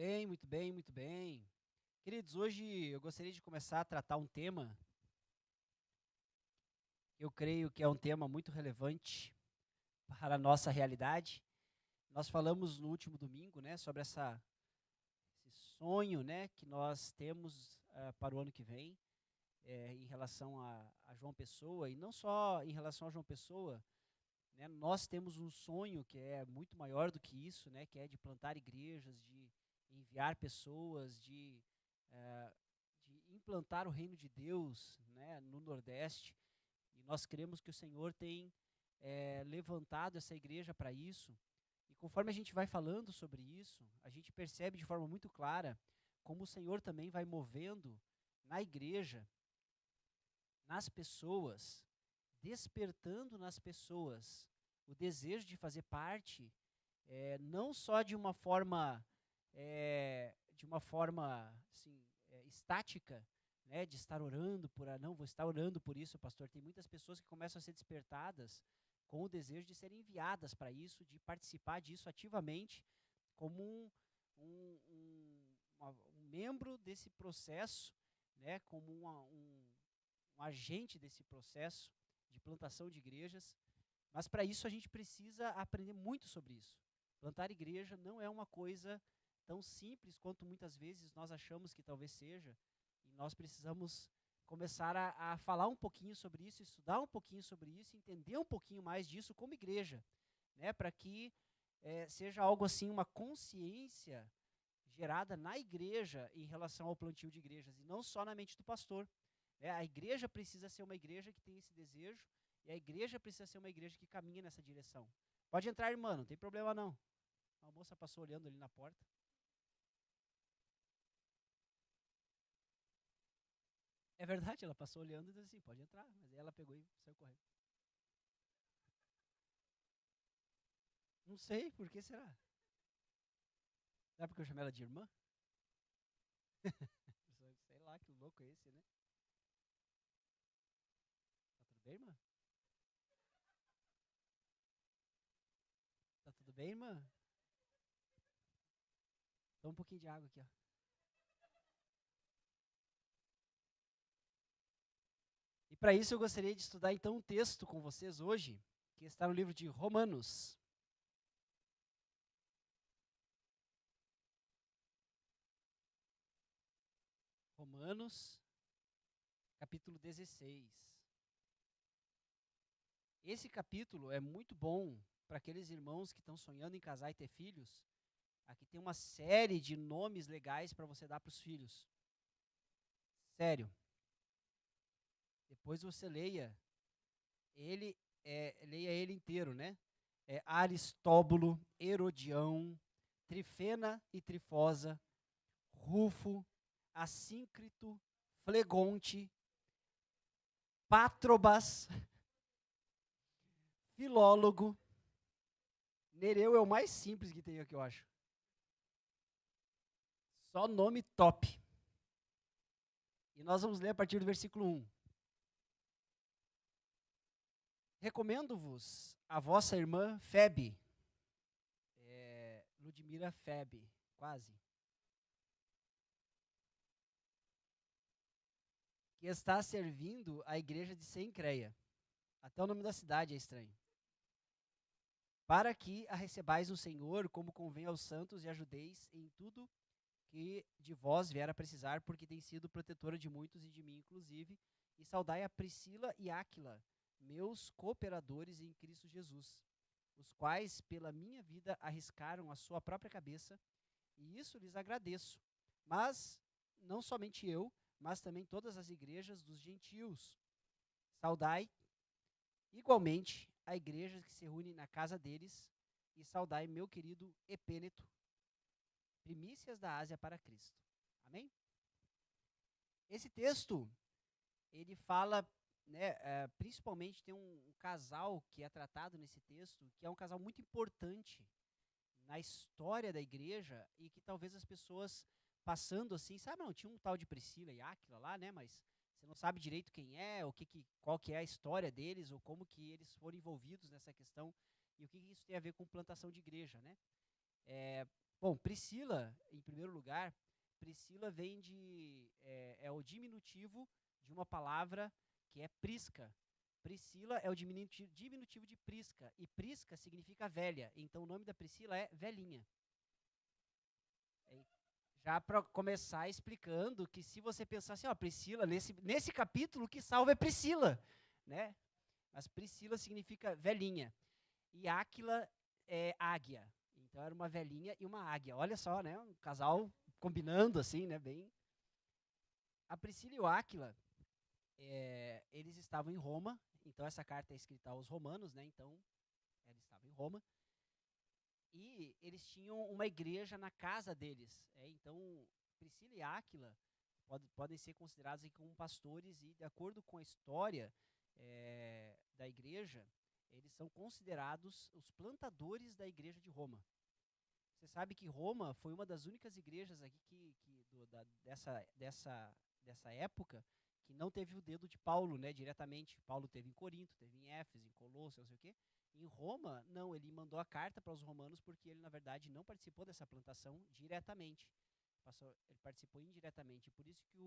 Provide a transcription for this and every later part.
Bem, muito bem, muito bem. Queridos, hoje eu gostaria de começar a tratar um tema que eu creio que é um tema muito relevante para a nossa realidade. Nós falamos no último domingo, né, sobre esse sonho, né, que nós temos para o ano que vem, em relação a João Pessoa, e não só em relação a João Pessoa, né, nós temos um sonho que é muito maior do que isso, né, que é de plantar igrejas, de enviar pessoas, eh, de implantar o reino de Deus, né, no Nordeste. E nós cremos que o Senhor tem levantado essa igreja para isso. E conforme a gente vai falando sobre isso, a gente percebe de forma muito clara como o Senhor também vai movendo na igreja, nas pessoas, despertando nas pessoas o desejo de fazer parte, não só de uma forma assim, estática, né, de estar orando não vou estar orando por isso, pastor. Tem muitas pessoas que começam a ser despertadas com o desejo de serem enviadas para isso, de participar disso ativamente, como um membro desse processo, né, como um agente desse processo de plantação de igrejas. Mas para isso a gente precisa aprender muito sobre isso. Plantar igreja não é uma coisa tão simples quanto muitas vezes nós achamos que talvez seja, e nós precisamos começar a falar um pouquinho sobre isso, estudar um pouquinho sobre isso, entender um pouquinho mais disso como igreja, né, para que seja algo assim, uma consciência gerada na igreja em relação ao plantio de igrejas, e não só na mente do pastor. A igreja precisa ser uma igreja que tem esse desejo, e a igreja precisa ser uma igreja que caminha nessa direção. Pode entrar, irmã, não tem problema não. A moça passou olhando ali na porta. É verdade, ela passou olhando e disse assim, pode entrar, mas aí ela pegou e saiu correndo. Não sei, por que será? Será porque eu chamei ela de irmã? Sei lá, que louco é esse, né? Tá tudo bem, irmã? Tá tudo bem, irmã? Toma um pouquinho de água aqui, ó. E para isso eu gostaria de estudar então um texto com vocês hoje, que está no livro de Romanos. Romanos, capítulo 16. Esse capítulo é muito bom para aqueles irmãos que estão sonhando em casar e ter filhos. Aqui tem uma série de nomes legais para você dar para os filhos. Sério. Depois você leia ele inteiro, né? Aristóbulo, Herodião, Trifena e Trifosa, Rufo, Assíncrito, Flegonte, Pátrobas, Filólogo. Nereu é o mais simples que tem aqui, eu acho. Só nome top. E nós vamos ler a partir do versículo 1. Recomendo-vos a vossa irmã Febe, Ludmira Febe, quase, que está servindo a igreja de Cencreia. Até o nome da cidade é estranho. Para que a recebais no Senhor, como convém aos santos, e ajudeis em tudo que de vós vier a precisar, porque tem sido protetora de muitos e de mim inclusive, e saudai a Priscila e Áquila, meus cooperadores em Cristo Jesus, os quais pela minha vida arriscaram a sua própria cabeça, e isso lhes agradeço. Mas não somente eu, mas também todas as igrejas dos gentios. Saudai igualmente a igreja que se reúne na casa deles, e saudai meu querido Epêneto, primícias da Ásia para Cristo. Amém? Esse texto, ele fala, né, principalmente tem um casal que é tratado nesse texto, que é um casal muito importante na história da igreja e que talvez as pessoas passando assim, sabe, não, tinha um tal de Priscila e Áquila lá, né, mas você não sabe direito quem é, qual que é a história deles, ou como que eles foram envolvidos nessa questão, e o que isso tem a ver com plantação de igreja, né? Bom, Priscila, em primeiro lugar, Priscila vem é o diminutivo de uma palavra que é prisca. Priscila é o diminutivo de prisca, e prisca significa velha, então o nome da Priscila é velhinha. Já para começar explicando que se você pensar assim, ó, Priscila, nesse capítulo que salva é Priscila, né? Mas Priscila significa velhinha. E Áquila é águia. Então era uma velhinha e uma águia. Olha só, né? Um casal combinando assim, né? Bem. A Priscila e o Áquila, eles estavam em Roma. Então essa carta é escrita aos romanos, né? Então eles estavam em Roma. E eles tinham uma igreja na casa deles. Então Priscila e Áquila podem ser considerados aí como pastores e, de acordo com a história da igreja, eles são considerados os plantadores da igreja de Roma. Você sabe que Roma foi uma das únicas igrejas aqui dessa época que não teve o dedo de Paulo, né, diretamente. Paulo teve em Corinto, teve em Éfeso, em Colossos, não sei o quê. Em Roma, não, ele mandou a carta para os romanos porque ele, na verdade, não participou dessa plantação diretamente. Ele participou indiretamente. Por isso que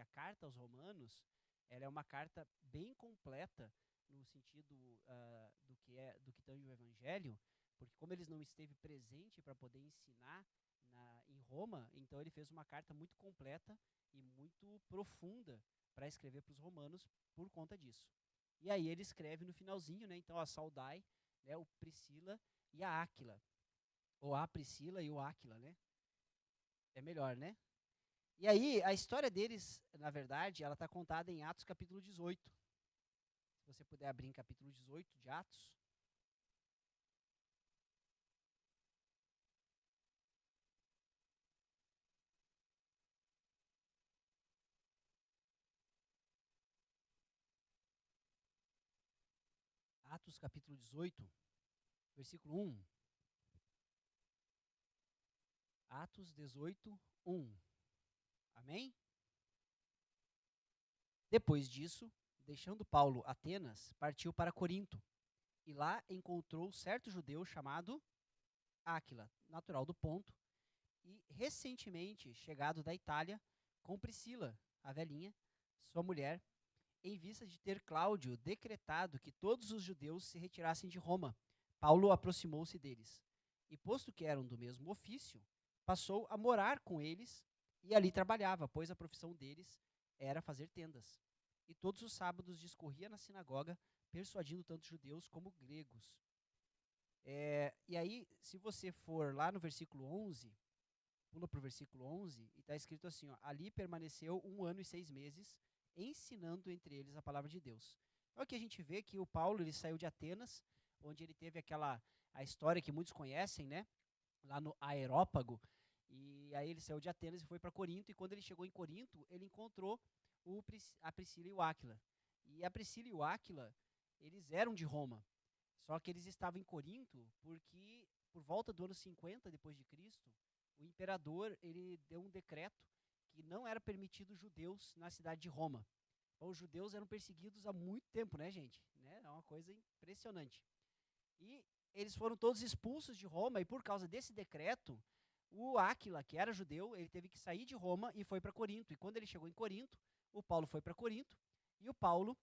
a carta aos romanos, ela é uma carta bem completa no sentido do que tange o evangelho, porque como eles não esteve presente para poder ensinar em Roma, então ele fez uma carta muito completa e muito profunda para escrever para os romanos por conta disso. E aí ele escreve no finalzinho, né? Então, a saudai, né, o Priscila e a Áquila. Ou a Priscila e o Áquila, né? É melhor, né? E aí, a história deles, na verdade, ela está contada em Atos capítulo 18. Se você puder abrir em capítulo 18 de Atos. Atos capítulo 18, versículo 1. Atos 18, 1. Amém? Depois disso, deixando Paulo Atenas, partiu para Corinto. E lá encontrou certo judeu chamado Áquila, natural do Ponto, e recentemente chegado da Itália, com Priscila, a velhinha, sua mulher, em vista de ter Cláudio decretado que todos os judeus se retirassem de Roma. Paulo aproximou-se deles, e posto que eram do mesmo ofício, passou a morar com eles e ali trabalhava, pois a profissão deles era fazer tendas. E todos os sábados discorria na sinagoga, persuadindo tanto judeus como gregos. E aí, se você for lá no versículo 11, pula para o versículo 11, e está escrito assim, ó, ali permaneceu 1 ano e 6 meses, ensinando entre eles a palavra de Deus. Então aqui a gente vê que o Paulo ele saiu de Atenas, onde ele teve a história que muitos conhecem, né? Lá no Aerópago, e aí ele saiu de Atenas e foi para Corinto, e quando ele chegou em Corinto, ele encontrou a Priscila e o Áquila. E a Priscila e o Áquila, eles eram de Roma, só que eles estavam em Corinto porque, por volta do ano 50 depois de Cristo, o imperador ele deu um decreto que não era permitido judeus na cidade de Roma. Então, os judeus eram perseguidos há muito tempo, né, gente? Né? É uma coisa impressionante. E eles foram todos expulsos de Roma, e por causa desse decreto, o Áquila, que era judeu, ele teve que sair de Roma e foi para Corinto. E quando ele chegou em Corinto, o Paulo foi para Corinto, e o Paulo,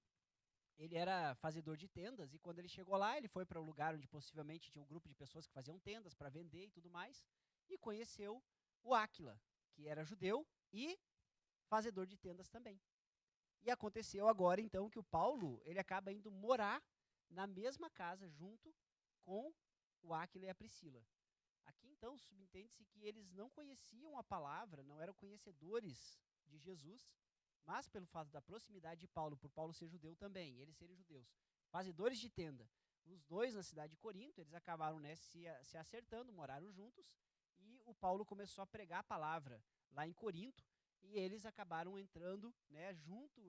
ele era fazedor de tendas, e quando ele chegou lá, ele foi para um lugar onde possivelmente tinha um grupo de pessoas que faziam tendas para vender e tudo mais, e conheceu o Áquila, que era judeu e fazedor de tendas também. E aconteceu agora, então, que o Paulo, ele acaba indo morar na mesma casa junto com o Áquila e a Priscila. Aqui, então, subentende-se que eles não conheciam a palavra, não eram conhecedores de Jesus, mas pelo fato da proximidade de Paulo, por Paulo ser judeu também, eles serem judeus, fazedores de tenda, os dois na cidade de Corinto, eles acabaram, né, se acertando, moraram juntos, e o Paulo começou a pregar a palavra lá em Corinto, e eles acabaram entrando, né, junto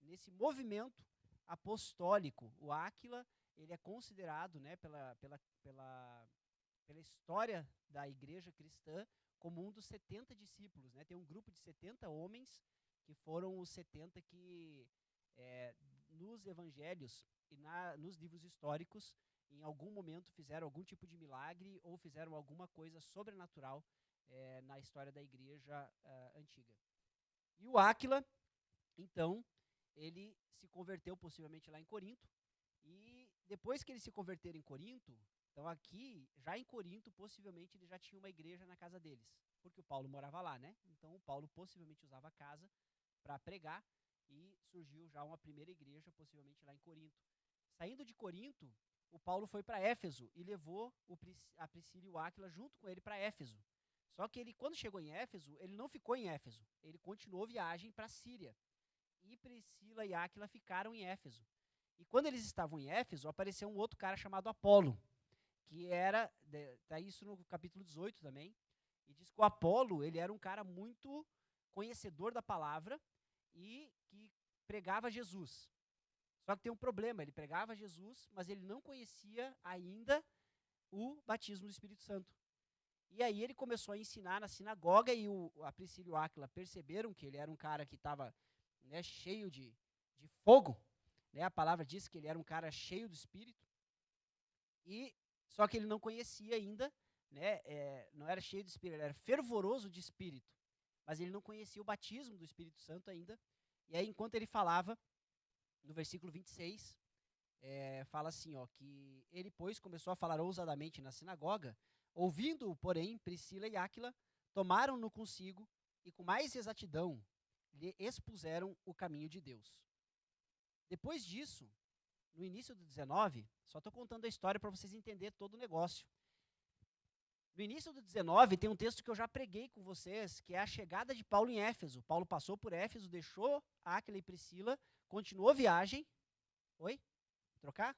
nesse movimento apostólico. O Áquila, ele é considerado, né, pela história da igreja cristã como um dos 70 discípulos, né? Tem um grupo de 70 homens que foram os 70 que nos evangelhos e nos livros históricos em algum momento fizeram algum tipo de milagre ou fizeram alguma coisa sobrenatural na história da igreja antiga. E o Áquila, então, ele se converteu possivelmente lá em Corinto, e depois que ele se converter em Corinto, então aqui, já em Corinto, possivelmente ele já tinha uma igreja na casa deles, porque o Paulo morava lá, né? Então o Paulo possivelmente usava a casa para pregar, e surgiu já uma primeira igreja, possivelmente lá em Corinto. Saindo de Corinto, o Paulo foi para Éfeso e levou a Priscila e o Áquila junto com ele para Éfeso. Só que ele, quando chegou em Éfeso, ele não ficou em Éfeso, ele continuou viagem para a Síria. E Priscila e Áquila ficaram em Éfeso. E quando eles estavam em Éfeso, apareceu um outro cara chamado Apolo, que era, tá isso no capítulo 18 também, e diz que o Apolo, ele era um cara muito conhecedor da palavra e que pregava Jesus. Só que tem um problema, ele pregava Jesus, mas ele não conhecia ainda o batismo do Espírito Santo. E aí ele começou a ensinar na sinagoga, e a Priscila e o Áquila perceberam que ele era um cara que estava, né, cheio de fogo, né? A palavra diz que ele era um cara cheio do Espírito, e só que ele não conhecia ainda, né? Não era cheio de Espírito, ele era fervoroso de Espírito, mas ele não conhecia o batismo do Espírito Santo ainda. E aí, enquanto ele falava, no versículo 26, fala assim, ó, que ele, pois, começou a falar ousadamente na sinagoga. Ouvindo, porém, Priscila e Áquila tomaram-no consigo e com mais exatidão lhe expuseram o caminho de Deus. Depois disso, no início do 19, só estou contando a história para vocês entenderem todo o negócio. No início do 19 tem um texto que eu já preguei com vocês, que é a chegada de Paulo em Éfeso. Paulo passou por Éfeso, deixou Áquila e Priscila, continuou a viagem. Oi? Trocar?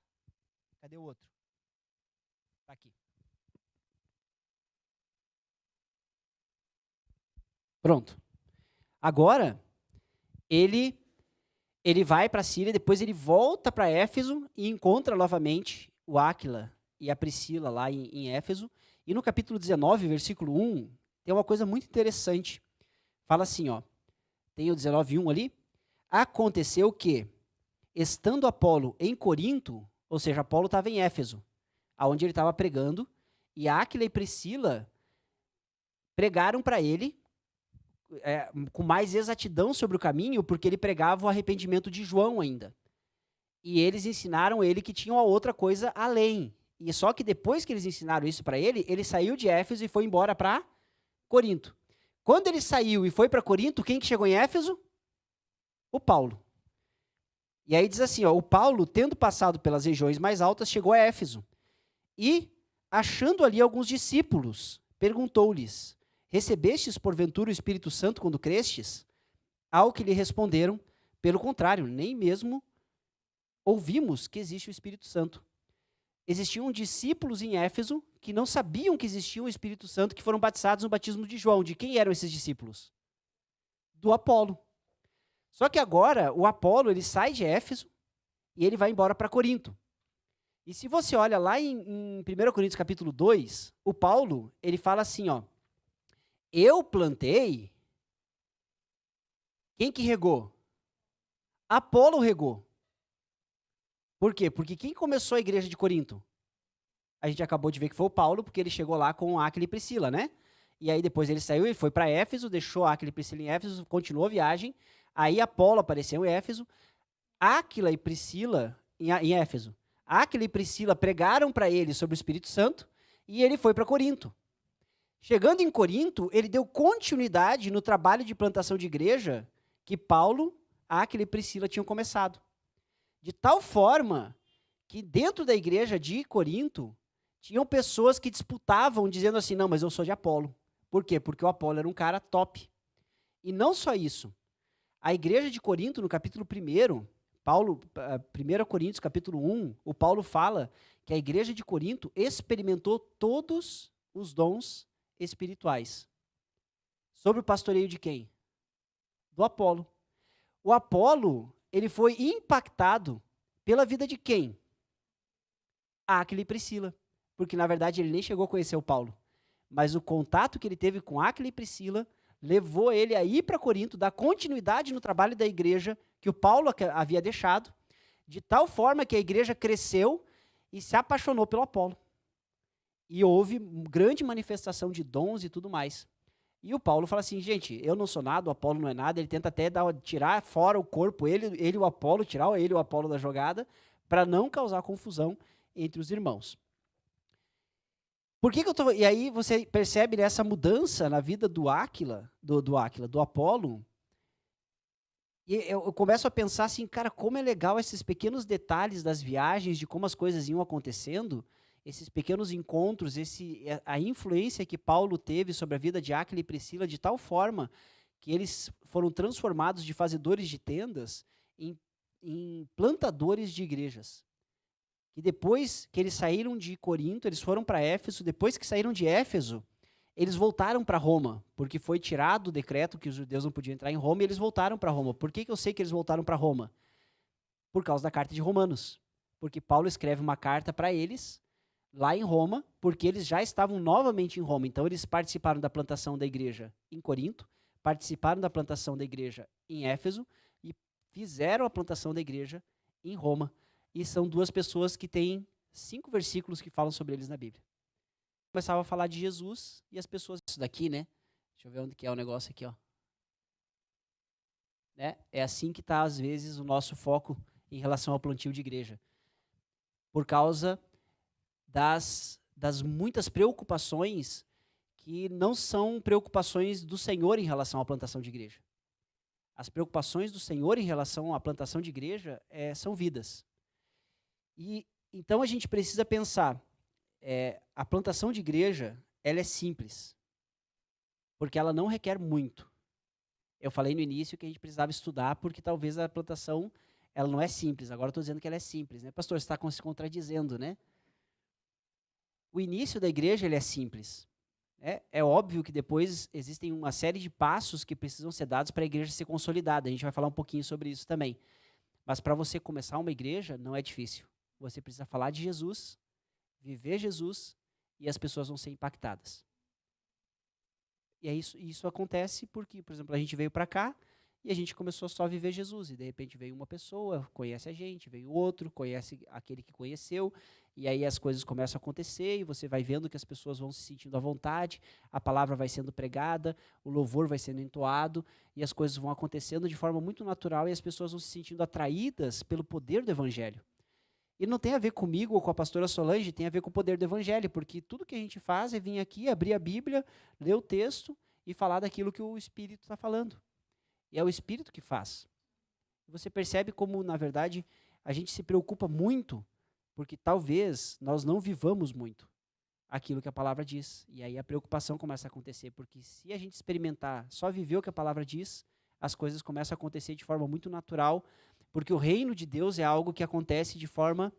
Cadê o outro? Está aqui. Pronto. Agora, ele vai para a Síria, depois ele volta para Éfeso e encontra novamente o Áquila e a Priscila lá em Éfeso. E no capítulo 19, versículo 1, tem uma coisa muito interessante. Fala assim, ó, tem o 19:1 ali. Aconteceu que, estando Apolo em Corinto, ou seja, Apolo estava em Éfeso, aonde ele estava pregando, e Áquila e Priscila pregaram para ele com mais exatidão sobre o caminho, porque ele pregava o arrependimento de João ainda. E eles ensinaram ele que tinha uma outra coisa além. E só que depois que eles ensinaram isso para ele, ele saiu de Éfeso e foi embora para Corinto. Quando ele saiu e foi para Corinto, quem que chegou em Éfeso? O Paulo. E aí diz assim, ó, o Paulo, tendo passado pelas regiões mais altas, chegou a Éfeso. E, achando ali alguns discípulos, perguntou-lhes: recebestes, porventura, o Espírito Santo quando crestes? Ao que lhe responderam: pelo contrário, nem mesmo ouvimos que existe o Espírito Santo. Existiam discípulos em Éfeso que não sabiam que existia o Espírito Santo, que foram batizados no batismo de João. De quem eram esses discípulos? Do Apolo. Só que agora, o Apolo, ele sai de Éfeso e ele vai embora para Corinto. E se você olha lá em 1 Coríntios capítulo 2, o Paulo, ele fala assim, ó, eu plantei, quem que regou? Apolo regou. Por quê? Porque quem começou a igreja de Corinto? A gente acabou de ver que foi o Paulo, porque ele chegou lá com Áquila e Priscila, né? E aí depois ele saiu e foi para Éfeso, deixou Áquila e Priscila em Éfeso, continuou a viagem. Aí Apolo apareceu em Éfeso, Áquila e Priscila em Éfeso. Áquila e Priscila pregaram para ele sobre o Espírito Santo e ele foi para Corinto. Chegando em Corinto, ele deu continuidade no trabalho de plantação de igreja que Paulo, Áquila e Priscila tinham começado. De tal forma que dentro da igreja de Corinto, tinham pessoas que disputavam, dizendo assim, não, mas eu sou de Apolo. Por quê? Porque o Apolo era um cara top. E não só isso. A igreja de Corinto, no capítulo 1, 1 Coríntios, capítulo 1, o Paulo fala que a igreja de Corinto experimentou todos os dons espirituais. Sobre o pastoreio de quem? Do Apolo. O Apolo, ele foi impactado pela vida de quem? Áquila e Priscila. Porque, na verdade, ele nem chegou a conhecer o Paulo. Mas o contato que ele teve com Áquila e Priscila levou ele a ir para Corinto, dar continuidade no trabalho da igreja que o Paulo havia deixado, de tal forma que a igreja cresceu e se apaixonou pelo Apolo. E houve grande manifestação de dons e tudo mais. E o Paulo fala assim, gente, eu não sou nada, o Apolo não é nada, ele tenta até tirar fora o corpo, ele e o Apolo, tirar ele e o Apolo da jogada, para não causar confusão entre os irmãos. Por que eu tô... E aí você percebe essa mudança na vida do Apolo, e eu começo a pensar assim, cara, como é legal esses pequenos detalhes das viagens, de como as coisas iam acontecendo, esses pequenos encontros, a influência que Paulo teve sobre a vida de Áquila e Priscila, de tal forma que eles foram transformados de fazedores de tendas em plantadores de igrejas. E depois que eles saíram de Corinto, eles foram para Éfeso, depois que saíram de Éfeso, eles voltaram para Roma, porque foi tirado o decreto que os judeus não podiam entrar em Roma, e eles voltaram para Roma. Por que eu sei que eles voltaram para Roma? Por causa da carta de Romanos. Porque Paulo escreve uma carta para eles, lá em Roma, porque eles já estavam novamente em Roma. Então, eles participaram da plantação da igreja em Corinto, participaram da plantação da igreja em Éfeso, e fizeram a plantação da igreja em Roma. E são duas pessoas que têm 5 versículos que falam sobre eles na Bíblia. Começava a falar de Jesus e as pessoas... Isso daqui, né? Deixa eu ver onde que é o negócio aqui, ó. Né? É assim que está, às vezes, o nosso foco em relação ao plantio de igreja. Por causa das muitas preocupações que não são preocupações do Senhor em relação à plantação de igreja. As preocupações do Senhor em relação à plantação de igreja são vidas. E então a gente precisa pensar, a plantação de igreja, ela é simples, porque ela não requer muito. Eu falei no início que a gente precisava estudar, porque talvez a plantação, ela não é simples. Agora eu estou dizendo que ela é simples, né? Pastor, você está se contradizendo, né? O início da igreja, ele é simples. É óbvio que depois existem uma série de passos que precisam ser dados para a igreja ser consolidada. A gente vai falar um pouquinho sobre isso também. Mas para você começar uma igreja, não é difícil. Você precisa falar de Jesus, viver Jesus, e as pessoas vão ser impactadas. E isso acontece porque, por exemplo, a gente veio para cá e a gente começou só a viver Jesus. E de repente veio uma pessoa, conhece a gente, veio outro, conhece aquele que conheceu. E aí as coisas começam a acontecer e você vai vendo que as pessoas vão se sentindo à vontade, a palavra vai sendo pregada, o louvor vai sendo entoado e as coisas vão acontecendo de forma muito natural e as pessoas vão se sentindo atraídas pelo poder do evangelho. E não tem a ver comigo ou com a pastora Solange, tem a ver com o poder do evangelho, porque tudo que a gente faz é vir aqui, abrir a Bíblia, ler o texto e falar daquilo que o Espírito está falando. E é o Espírito que faz. Você percebe como, na verdade, a gente se preocupa muito, porque talvez nós não vivamos muito aquilo que a palavra diz. E aí a preocupação começa a acontecer, porque se a gente experimentar, só viver o que a palavra diz, as coisas começam a acontecer de forma muito natural, porque o reino de Deus é algo que acontece de forma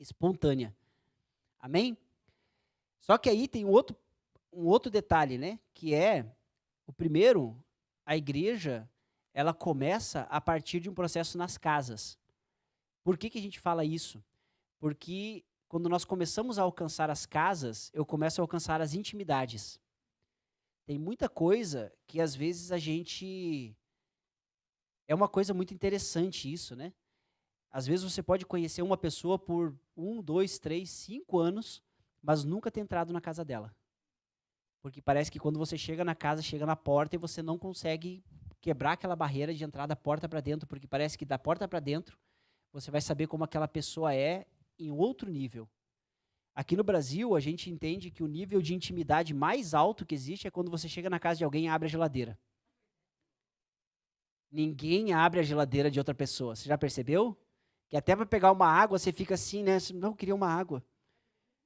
espontânea. Amém? Só que aí tem um outro detalhe, né? Que é, o primeiro, a igreja, ela começa a partir de um processo nas casas. Por que a gente fala isso? Porque quando nós começamos a alcançar as casas, eu começo a alcançar as intimidades. Tem muita coisa que às vezes a gente... É uma coisa muito interessante isso, né? Às vezes você pode conhecer uma pessoa por 1, 2, 3, 5 anos, mas nunca ter entrado na casa dela. Porque parece que quando você chega na casa, chega na porta e você não consegue quebrar aquela barreira de entrar da porta para dentro, porque parece que da porta para dentro você vai saber como aquela pessoa é em outro nível. Aqui no Brasil, a gente entende que o nível de intimidade mais alto que existe é quando você chega na casa de alguém e abre a geladeira. Ninguém abre a geladeira de outra pessoa. Você já percebeu? Que até para pegar uma água, você fica assim, né? Não, eu queria uma água.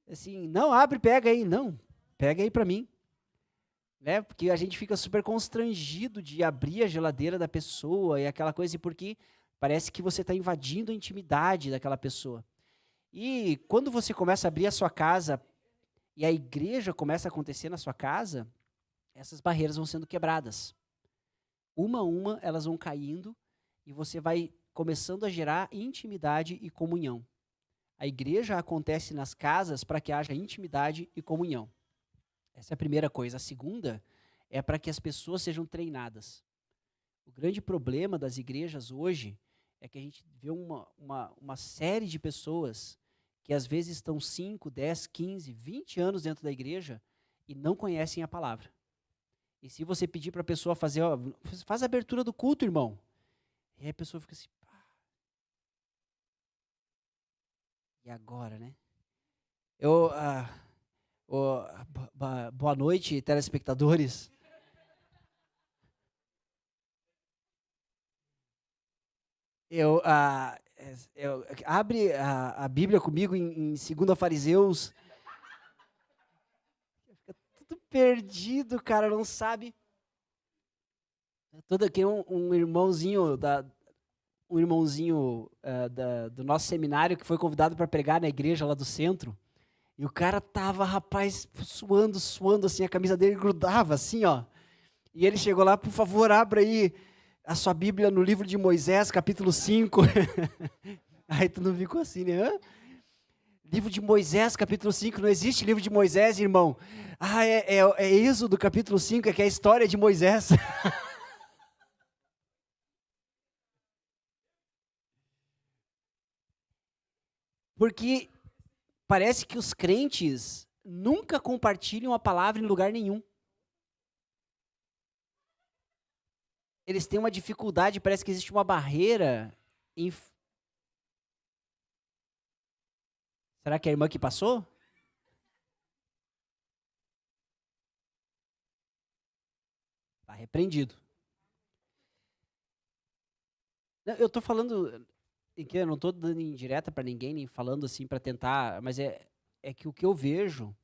Assim, não, abre, pega aí. Não, pega aí para mim. Né? Porque a gente fica super constrangido de abrir a geladeira da pessoa e aquela coisa, porque parece que você está invadindo a intimidade daquela pessoa. E quando você começa a abrir a sua casa e a igreja começa a acontecer na sua casa, essas barreiras vão sendo quebradas. Uma a uma, elas vão caindo e você vai começando a gerar intimidade e comunhão. A igreja acontece nas casas para que haja intimidade e comunhão. Essa é a primeira coisa. A segunda é para que as pessoas sejam treinadas. O grande problema das igrejas hoje é que a gente vê uma série de pessoas que às vezes estão 5, 10, 15, 20 anos dentro da igreja e não conhecem a palavra. E se você pedir para a pessoa fazer, ó, faz a abertura do culto, irmão. E aí a pessoa fica assim, pá. E agora, né? Boa noite, telespectadores. Abre a Bíblia comigo em 2 Fariseus. Fica tudo perdido, cara, não sabe. Todo aqui um irmãozinho do nosso seminário que foi convidado para pregar na igreja lá do centro. E o cara tava, rapaz, suando assim, a camisa dele grudava assim, ó. E ele chegou lá, por favor, abra aí a sua Bíblia no livro de Moisés, capítulo 5. Aí tu não ficou assim, né? Hã? Livro de Moisés, capítulo 5. Não existe livro de Moisés, irmão. Ah, é Êxodo, capítulo 5, que é a história de Moisés. Porque parece que os crentes nunca compartilham a palavra em lugar nenhum. Eles têm uma dificuldade, parece que existe uma barreira. Será que é a irmã que passou? Está repreendido. Eu estou falando, eu não estou dando indireta para ninguém, nem falando assim para tentar, mas é que o que eu vejo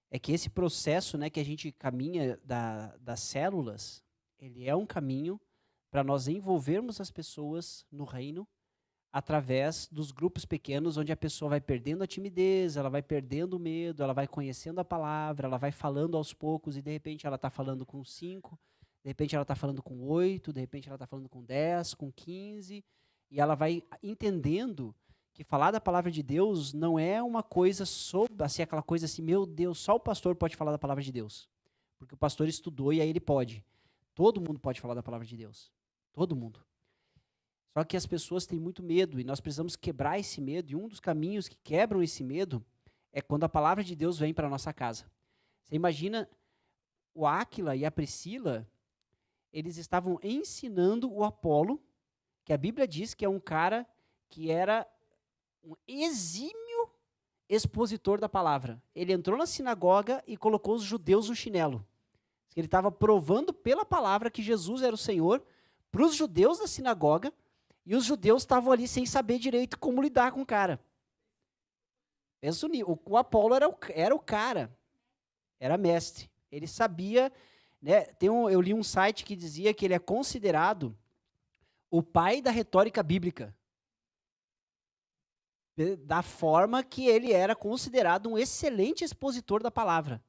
é que esse processo, né, que a gente caminha das células, ele é um caminho para nós envolvermos as pessoas no reino através dos grupos pequenos, onde a pessoa vai perdendo a timidez, ela vai perdendo o medo, ela vai conhecendo a palavra, ela vai falando aos poucos e de repente ela está falando com 5, de repente ela está falando com 8, de repente ela está falando com 10, com 15, e ela vai entendendo que falar da palavra de Deus não é uma coisa assim, aquela coisa assim, meu Deus, só o pastor pode falar da palavra de Deus. Porque o pastor estudou e aí ele pode. Todo mundo pode falar da palavra de Deus. Todo mundo. Só que as pessoas têm muito medo e nós precisamos quebrar esse medo. E um dos caminhos que quebram esse medo é quando a palavra de Deus vem para a nossa casa. Você imagina o Áquila e a Priscila, eles estavam ensinando o Apolo, que a Bíblia diz que é um cara que era um exímio expositor da palavra. Ele entrou na sinagoga e colocou os judeus no chinelo. Ele estava provando pela palavra que Jesus era o Senhor para os judeus da sinagoga, e os judeus estavam ali sem saber direito como lidar com o cara. Pensa o Apolo era o cara, era mestre. Ele sabia, né? Eu li um site que dizia que ele é considerado o pai da retórica bíblica, da forma que ele era considerado um excelente expositor da palavra.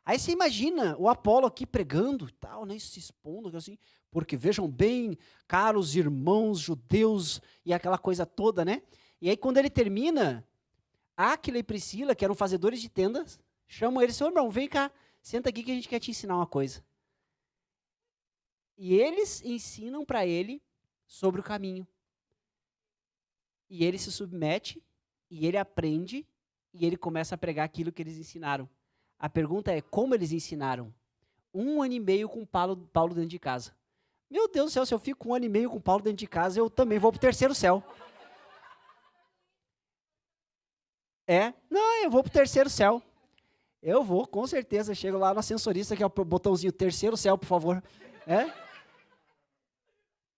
Aí você imagina o Apolo aqui pregando e tal, né, se expondo assim, porque vejam bem, caros irmãos judeus e aquela coisa toda, né? E aí quando ele termina, Áquila e Priscila, que eram fazedores de tendas, chamam ele, seu irmão, vem cá, senta aqui que a gente quer te ensinar uma coisa. E eles ensinam para ele sobre o caminho. E ele se submete, e ele aprende, e ele começa a pregar aquilo que eles ensinaram. A pergunta é, como eles ensinaram? 1 ano e meio com Paulo dentro de casa. Meu Deus do céu, se eu fico 1 ano e meio com Paulo dentro de casa, eu também vou para o terceiro céu. Não, eu vou para o terceiro céu. Eu vou, com certeza. Chego lá no ascensorista, que é o botãozinho terceiro céu, por favor.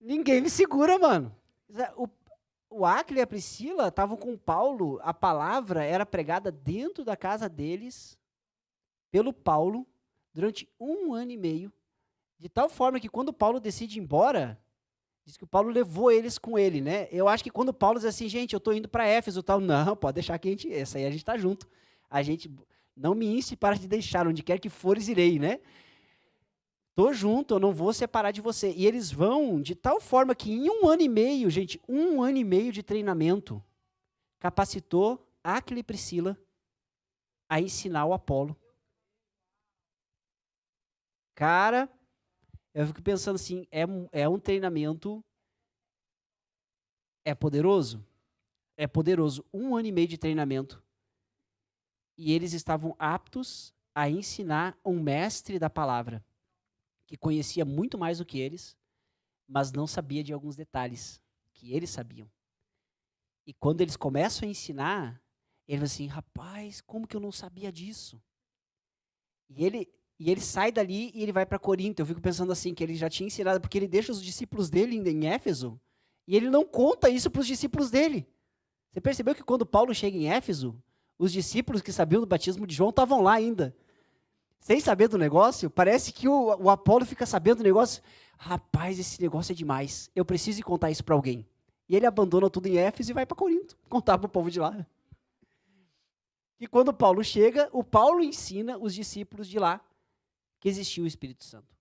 Ninguém me segura, mano. O Áquila e a Priscila estavam com Paulo, a palavra era pregada dentro da casa deles, pelo Paulo, durante 1 ano e meio, de tal forma que quando Paulo decide ir embora, diz que o Paulo levou eles com ele, né? Eu acho que quando Paulo diz assim, gente, eu estou indo para Éfeso, tal, não, pode deixar que essa aí a gente está junto. A gente, não me inste para te deixar, onde quer que fores irei, né? Estou junto, eu não vou separar de você. E eles vão de tal forma que em 1 ano e meio, gente, 1 ano e meio de treinamento, capacitou Áquila e Priscila a ensinar o Apolo. Cara, eu fico pensando assim, é um treinamento, é poderoso? É poderoso. 1 ano e meio de treinamento e eles estavam aptos a ensinar um mestre da palavra, que conhecia muito mais do que eles, mas não sabia de alguns detalhes que eles sabiam. E quando eles começam a ensinar, ele fala assim, rapaz, como que eu não sabia disso? E ele sai dali e ele vai para Corinto. Eu fico pensando assim, que ele já tinha ensinado, porque ele deixa os discípulos dele em Éfeso, e ele não conta isso para os discípulos dele. Você percebeu que quando Paulo chega em Éfeso, os discípulos que sabiam do batismo de João estavam lá ainda, sem saber do negócio? Parece que o Apolo fica sabendo do negócio. Rapaz, esse negócio é demais. Eu preciso contar isso para alguém. E ele abandona tudo em Éfeso e vai para Corinto, contar para o povo de lá. E quando Paulo chega, o Paulo ensina os discípulos de lá que existiu o Espírito Santo.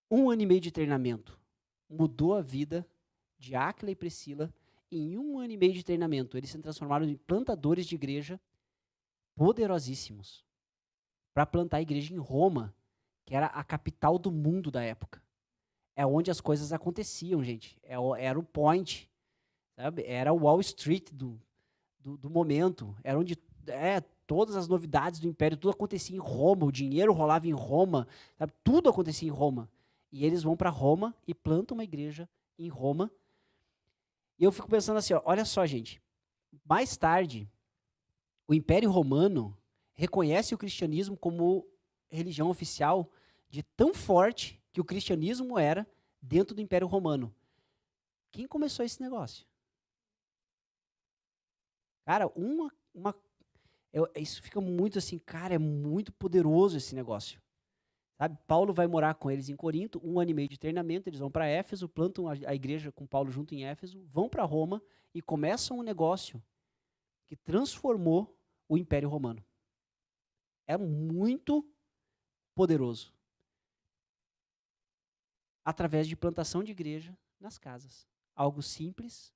1 ano e meio de treinamento mudou a vida de Áquila e Priscila. Em 1 ano e meio de treinamento, eles se transformaram em plantadores de igreja poderosíssimos para plantar a igreja em Roma, que era a capital do mundo da época. É onde as coisas aconteciam, gente. Era o point, sabe? Era o Wall Street do momento. Era onde todas as novidades do império, tudo acontecia em Roma, o dinheiro rolava em Roma, sabe? Tudo acontecia em Roma. E eles vão para Roma e plantam uma igreja em Roma. E eu fico pensando assim, ó, olha só, gente. Mais tarde, o Império Romano reconhece o cristianismo como religião oficial de tão forte que o cristianismo era dentro do Império Romano. Quem começou esse negócio? Cara, isso fica muito assim, cara, é muito poderoso esse negócio. Sabe? Paulo vai morar com eles em Corinto, 1 ano e meio de treinamento, eles vão para Éfeso, plantam a igreja com Paulo junto em Éfeso, vão para Roma e começam um negócio que transformou o Império Romano. É muito poderoso. Através de plantação de igreja nas casas. Algo simples,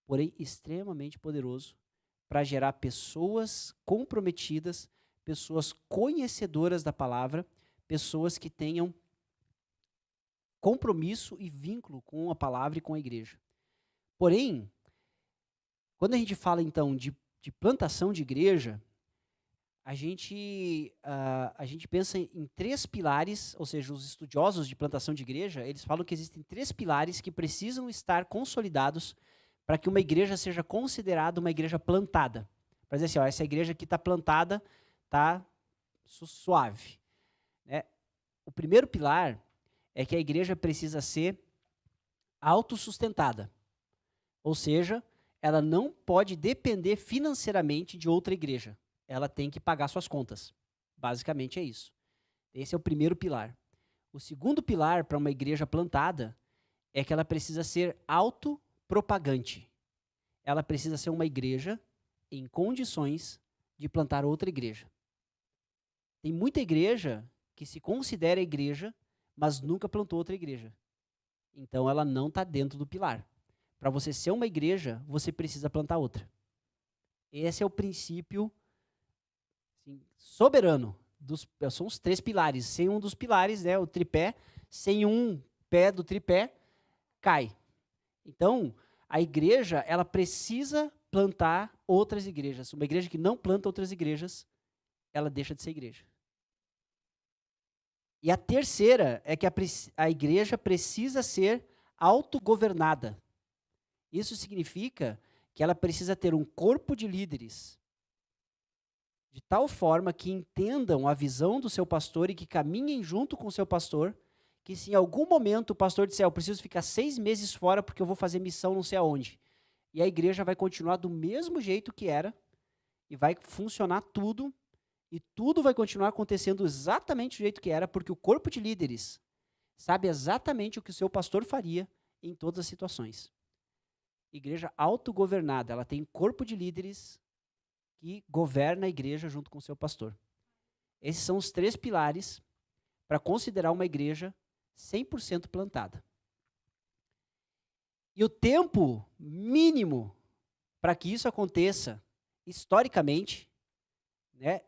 porém extremamente poderoso, para gerar pessoas comprometidas, pessoas conhecedoras da palavra, pessoas que tenham compromisso e vínculo com a palavra e com a igreja. Porém, quando a gente fala então de plantação de igreja, a gente pensa em 3 pilares, ou seja, os estudiosos de plantação de igreja, eles falam que existem 3 pilares que precisam estar consolidados para que uma igreja seja considerada uma igreja plantada. Para dizer assim, ó, essa igreja aqui está plantada, está suave. Né? O primeiro pilar é que a igreja precisa ser autossustentada. Ou seja, ela não pode depender financeiramente de outra igreja. Ela tem que pagar suas contas. Basicamente é isso. Esse é o primeiro pilar. O segundo pilar para uma igreja plantada é que ela precisa ser autopropagante. Ela precisa ser uma igreja em condições de plantar outra igreja. Tem muita igreja que se considera igreja, mas nunca plantou outra igreja. Então ela não está dentro do pilar. Para você ser uma igreja, você precisa plantar outra. Esse é o princípio soberano. São os 3 pilares. Sem um dos pilares, né, o tripé, sem um pé do tripé, cai. Então, a igreja, ela precisa plantar outras igrejas. Uma igreja que não planta outras igrejas, ela deixa de ser igreja. E a terceira é que a igreja precisa ser autogovernada. Isso significa que ela precisa ter um corpo de líderes de tal forma que entendam a visão do seu pastor e que caminhem junto com o seu pastor, que se em algum momento o pastor disser, eu preciso ficar 6 meses fora porque eu vou fazer missão não sei aonde, e a igreja vai continuar do mesmo jeito que era, e vai funcionar tudo, e tudo vai continuar acontecendo exatamente do jeito que era, porque o corpo de líderes sabe exatamente o que o seu pastor faria em todas as situações. Igreja autogovernada, ela tem corpo de líderes que governa a igreja junto com o seu pastor. Esses são os 3 pilares para considerar uma igreja 100% plantada. E o tempo mínimo para que isso aconteça, historicamente, né,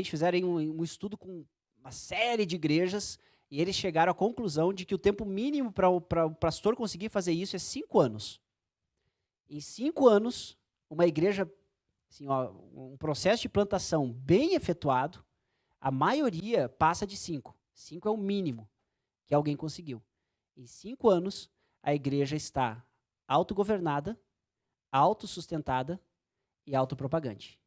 fizeram um estudo com uma série de igrejas e eles chegaram à conclusão de que o tempo mínimo para o pastor conseguir fazer isso é 5 anos. Em 5 anos, uma igreja assim, ó, um processo de plantação bem efetuado, a maioria passa de 5. 5 é o mínimo que alguém conseguiu. Em 5 anos, a igreja está autogovernada, autossustentada e autopropagante.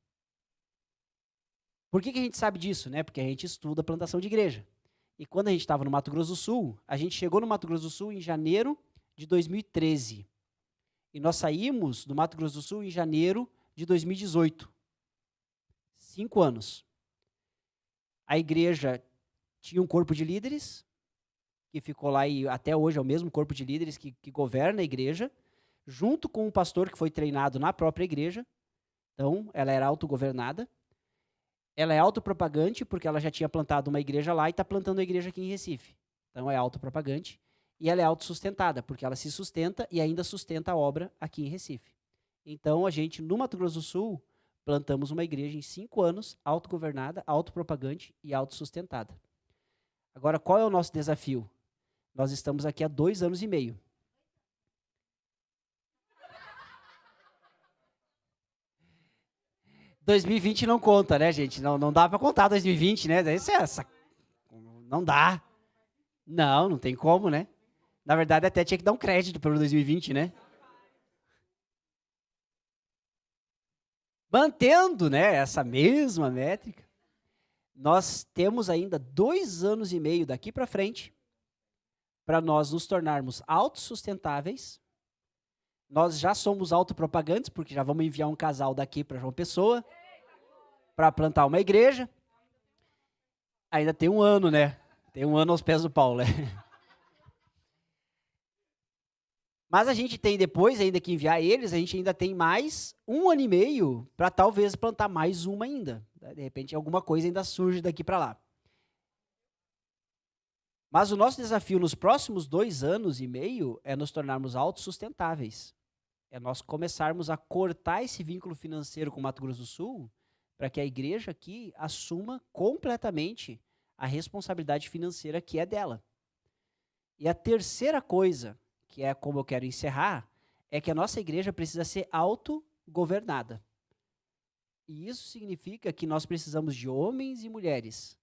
Por que a gente sabe disso? Né? Porque a gente estuda plantação de igreja. E quando a gente estava no Mato Grosso do Sul, a gente chegou no Mato Grosso do Sul em janeiro de 2013. E nós saímos do Mato Grosso do Sul em janeiro de 2018. 5 anos. A igreja tinha um corpo de líderes, que ficou lá e até hoje é o mesmo corpo de líderes que governa a igreja, junto com um pastor que foi treinado na própria igreja. Então, ela era autogovernada. Ela é autopropagante, porque ela já tinha plantado uma igreja lá e está plantando a igreja aqui em Recife. Então, é autopropagante. E ela é autossustentada, porque ela se sustenta e ainda sustenta a obra aqui em Recife. Então, a gente, no Mato Grosso do Sul, plantamos uma igreja em 5 anos, autogovernada, autopropagante e autossustentada. Agora, qual é o nosso desafio? Nós estamos aqui há 2 anos e meio. ...2020 não conta, né, gente? Não dá para contar 2020, né? Não dá. Não tem como, né? Na verdade, até tinha que dar um crédito pelo 2020, né? Mantendo, né, essa mesma métrica, nós temos ainda 2 anos e meio daqui para frente para nós nos tornarmos autossustentáveis. Nós já somos autopropagantes, porque já vamos enviar um casal daqui para João Pessoa para plantar uma igreja. Ainda tem 1 ano, né? Tem 1 ano aos pés do Paulo, né? Mas a gente tem depois ainda que enviar eles, a gente ainda tem mais 1 ano e meio para talvez plantar mais uma ainda. De repente alguma coisa ainda surge daqui para lá. Mas o nosso desafio nos próximos 2 anos e meio é nos tornarmos autossustentáveis. É nós começarmos a cortar esse vínculo financeiro com o Mato Grosso do Sul para que a igreja aqui assuma completamente a responsabilidade financeira que é dela. E a terceira coisa, que é como eu quero encerrar, é que a nossa igreja precisa ser autogovernada. E isso significa que nós precisamos de homens e mulheres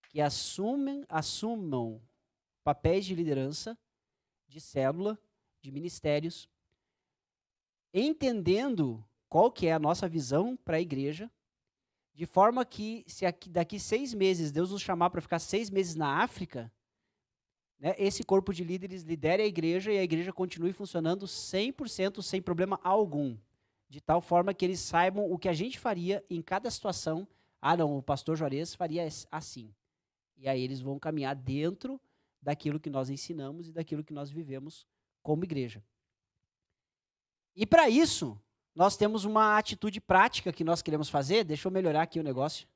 que assumam papéis de liderança, de célula, de ministérios, entendendo qual que é a nossa visão para a igreja, de forma que, se daqui 6 meses Deus nos chamar para ficar 6 meses na África, né, esse corpo de líderes lidere a igreja e a igreja continue funcionando 100% sem problema algum, de tal forma que eles saibam o que a gente faria em cada situação. Ah, não, o pastor Juarez faria assim. E aí eles vão caminhar dentro daquilo que nós ensinamos e daquilo que nós vivemos como igreja. E para isso, nós temos uma atitude prática que nós queremos fazer. Deixa eu melhorar aqui o negócio.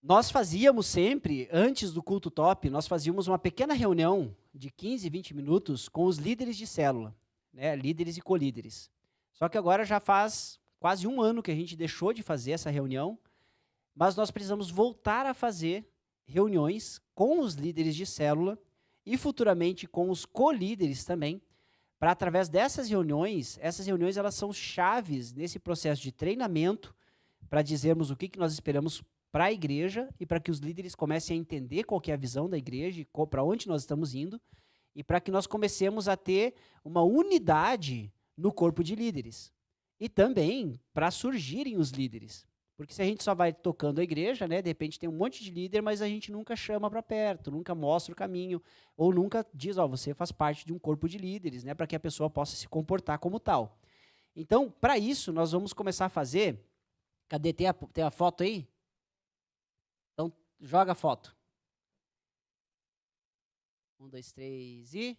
Nós fazíamos sempre, antes do culto top, nós fazíamos uma pequena reunião de 15, 20 minutos com os líderes de célula, né, líderes e colíderes. Só que agora já faz quase 1 ano que a gente deixou de fazer essa reunião, mas nós precisamos voltar a fazer reuniões com os líderes de célula e futuramente com os colíderes também, para através dessas reuniões, essas reuniões elas são chaves nesse processo de treinamento, para dizermos o que nós esperamos para a igreja e para que os líderes comecem a entender qual que é a visão da igreja e para onde nós estamos indo, e para que nós comecemos a ter uma unidade no corpo de líderes. E também para surgirem os líderes. Porque se a gente só vai tocando a igreja, né, de repente tem um monte de líder, mas a gente nunca chama para perto, nunca mostra o caminho, ou nunca diz, ó, você faz parte de um corpo de líderes, né, para que a pessoa possa se comportar como tal. Então, para isso, nós vamos começar a fazer... Cadê? Tem a foto aí? Então, joga a foto. 1, 2, 3 e...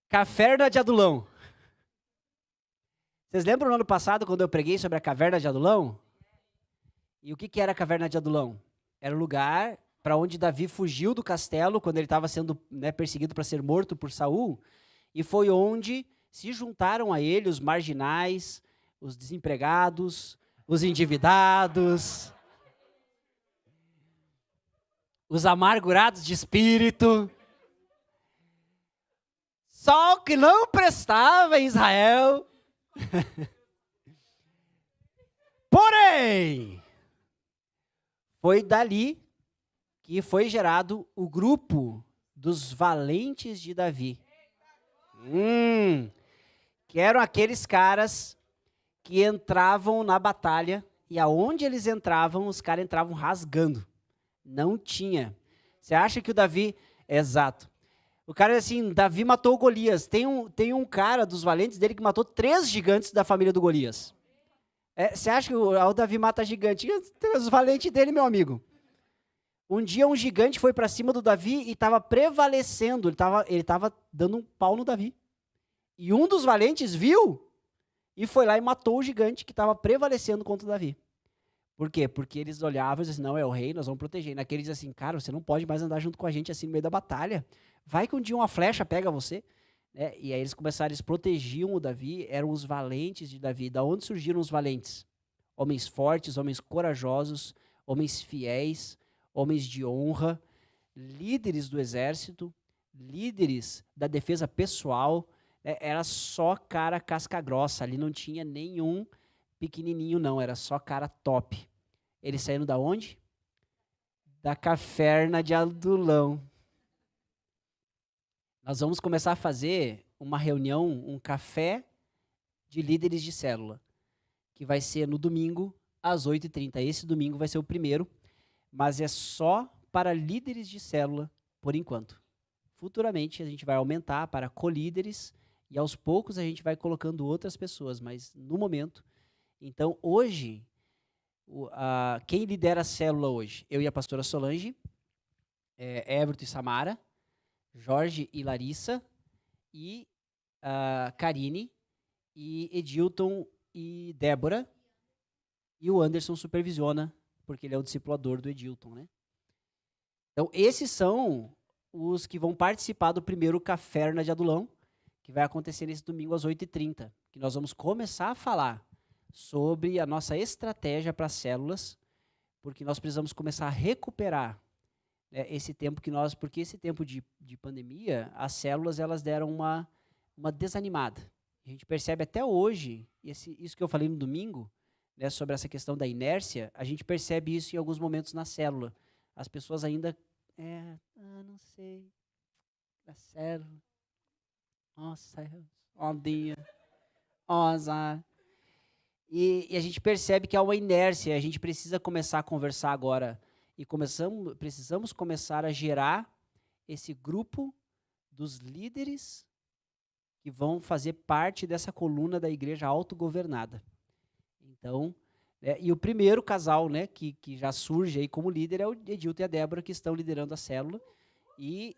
Caverna de Adulão. Vocês lembram no ano passado, quando eu preguei sobre a Caverna de Adulão? E o que era a Caverna de Adulão? Era um lugar para onde Davi fugiu do castelo quando ele estava sendo, né, perseguido para ser morto por Saul, e foi onde se juntaram a ele os marginais, os desempregados, os endividados, os amargurados de espírito, só o que não prestava em Israel. Porém, foi dali que foi gerado o grupo dos valentes de Davi. Que eram aqueles caras que entravam na batalha e aonde eles entravam, os caras entravam rasgando. Não tinha. Você acha que o Davi... Exato. O cara assim, Davi matou Golias. Tem um cara dos valentes dele que matou 3 gigantes da família do Golias. Você acha que o Davi mata gigante? Os valentes dele, meu amigo. Um dia um gigante foi para cima do Davi e estava prevalecendo. Ele estava dando um pau no Davi. E um dos valentes viu e foi lá e matou o gigante que estava prevalecendo contra o Davi. Por quê? Porque eles olhavam e diziam assim, não, é o rei, nós vamos proteger. E naquele diz assim, cara, você não pode mais andar junto com a gente assim no meio da batalha. Vai que um dia uma flecha pega você. E aí eles começaram, eles protegiam o Davi, eram os valentes de Davi. Da onde surgiram os valentes? Homens fortes, homens corajosos, homens fiéis, homens de honra, líderes do exército, líderes da defesa pessoal. Era só cara casca grossa, ali não tinha nenhum pequenininho não, era só cara top. Eles saíram da onde? Da caverna de Adulão. Nós vamos começar a fazer uma reunião, um café de líderes de célula, que vai ser no domingo, às 8h30. Esse domingo vai ser o primeiro, mas é só para líderes de célula, por enquanto. Futuramente a gente vai aumentar para colíderes e aos poucos a gente vai colocando outras pessoas, mas no momento... Então, hoje, quem lidera a célula hoje? Eu e a pastora Solange, Everton e Samara, Jorge e Larissa, e Karine, e Edilton e Débora, e o Anderson supervisiona, porque ele é o discipulador do Edilton, né? Então, esses são os que vão participar do primeiro Caverna de Adulão, que vai acontecer nesse domingo às 8h30, que nós vamos começar a falar sobre a nossa estratégia para as células, porque nós precisamos começar a recuperar esse tempo porque esse tempo de pandemia, as células elas deram uma desanimada. A gente percebe até hoje, isso que eu falei no domingo, né, sobre essa questão da inércia, a gente percebe isso em alguns momentos na célula. As pessoas ainda, não sei, da célula, nossa, ondinha, azar. E a gente percebe que há uma inércia, a gente precisa começar a conversar agora e precisamos começar a gerar esse grupo dos líderes que vão fazer parte dessa coluna da igreja autogovernada. Então, e o primeiro casal, né, que já surge aí como líder é o Edilton e a Débora, que estão liderando a célula, e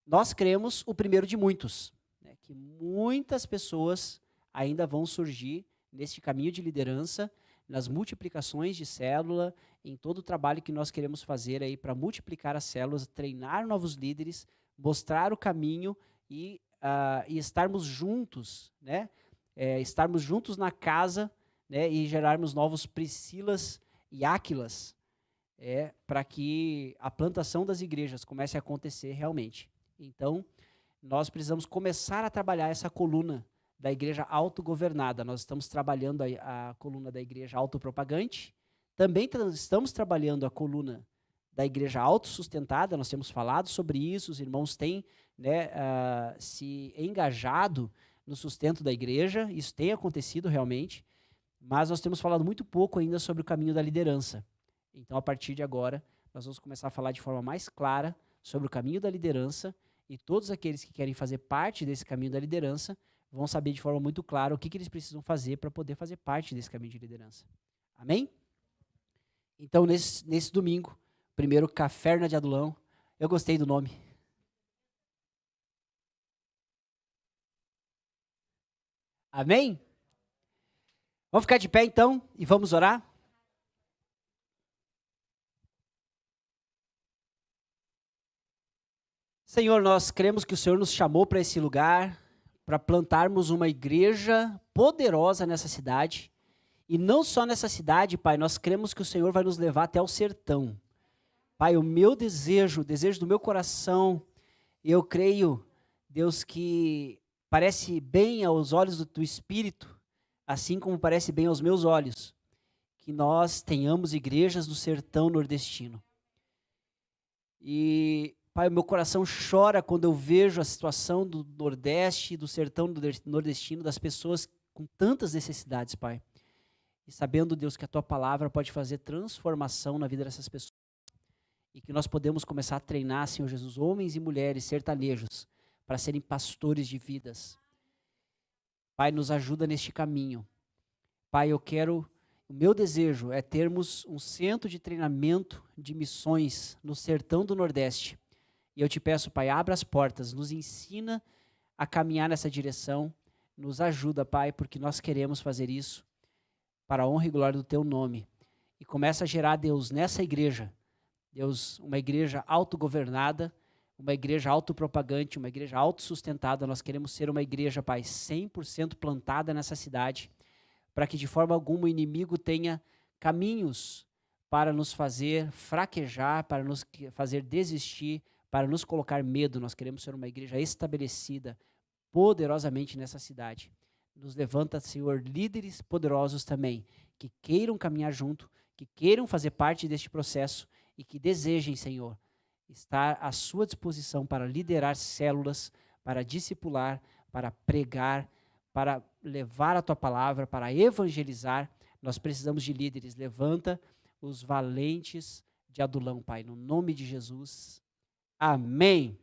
nós cremos o primeiro de muitos, né, que muitas pessoas ainda vão surgir neste caminho de liderança, nas multiplicações de célula, em todo o trabalho que nós queremos fazer aí para multiplicar as células, treinar novos líderes, mostrar o caminho e estarmos juntos, né? Estarmos juntos na casa, né? E gerarmos novos Priscilas e Áquilas, para que a plantação das igrejas comece a acontecer realmente. Então, nós precisamos começar a trabalhar essa coluna da igreja autogovernada. Nós estamos trabalhando a coluna da igreja autopropagante, também estamos trabalhando a coluna da igreja autossustentada, nós temos falado sobre isso, os irmãos têm, né, se engajado no sustento da igreja, isso tem acontecido realmente, mas nós temos falado muito pouco ainda sobre o caminho da liderança. Então, a partir de agora, nós vamos começar a falar de forma mais clara sobre o caminho da liderança, e todos aqueles que querem fazer parte desse caminho da liderança vão saber de forma muito clara o que eles precisam fazer para poder fazer parte desse caminho de liderança. Amém? Então, nesse domingo, primeiro Caverna de Adulão, eu gostei do nome. Amém? Vamos ficar de pé então e vamos orar? Senhor, nós cremos que o Senhor nos chamou para esse lugar, para plantarmos uma igreja poderosa nessa cidade. E não só nessa cidade, Pai, nós cremos que o Senhor vai nos levar até o sertão. Pai, o meu desejo, o desejo do meu coração, eu creio, Deus, que parece bem aos olhos do Teu Espírito, assim como parece bem aos meus olhos, que nós tenhamos igrejas do sertão nordestino. E, Pai, o meu coração chora quando eu vejo a situação do Nordeste, do sertão nordestino, das pessoas com tantas necessidades, Pai. E sabendo, Deus, que a Tua palavra pode fazer transformação na vida dessas pessoas. E que nós podemos começar a treinar, Senhor Jesus, homens e mulheres sertanejos, para serem pastores de vidas. Pai, nos ajuda neste caminho. Pai, o meu desejo é termos um centro de treinamento de missões no sertão do Nordeste. E eu te peço, Pai, abra as portas, nos ensina a caminhar nessa direção, nos ajuda, Pai, porque nós queremos fazer isso para a honra e glória do Teu nome. E começa a gerar, Deus, nessa igreja, Deus, uma igreja autogovernada, uma igreja autopropagante, uma igreja autossustentada. Nós queremos ser uma igreja, Pai, 100% plantada nessa cidade, para que de forma alguma o inimigo tenha caminhos para nos fazer fraquejar, para nos fazer desistir, para nos colocar medo. Nós queremos ser uma igreja estabelecida poderosamente nessa cidade. Nos levanta, Senhor, líderes poderosos também, que queiram caminhar junto, que queiram fazer parte deste processo e que desejem, Senhor, estar à sua disposição para liderar células, para discipular, para pregar, para levar a Tua palavra, para evangelizar. Nós precisamos de líderes. Levanta os valentes de Adulão, Pai, no nome de Jesus. Amém.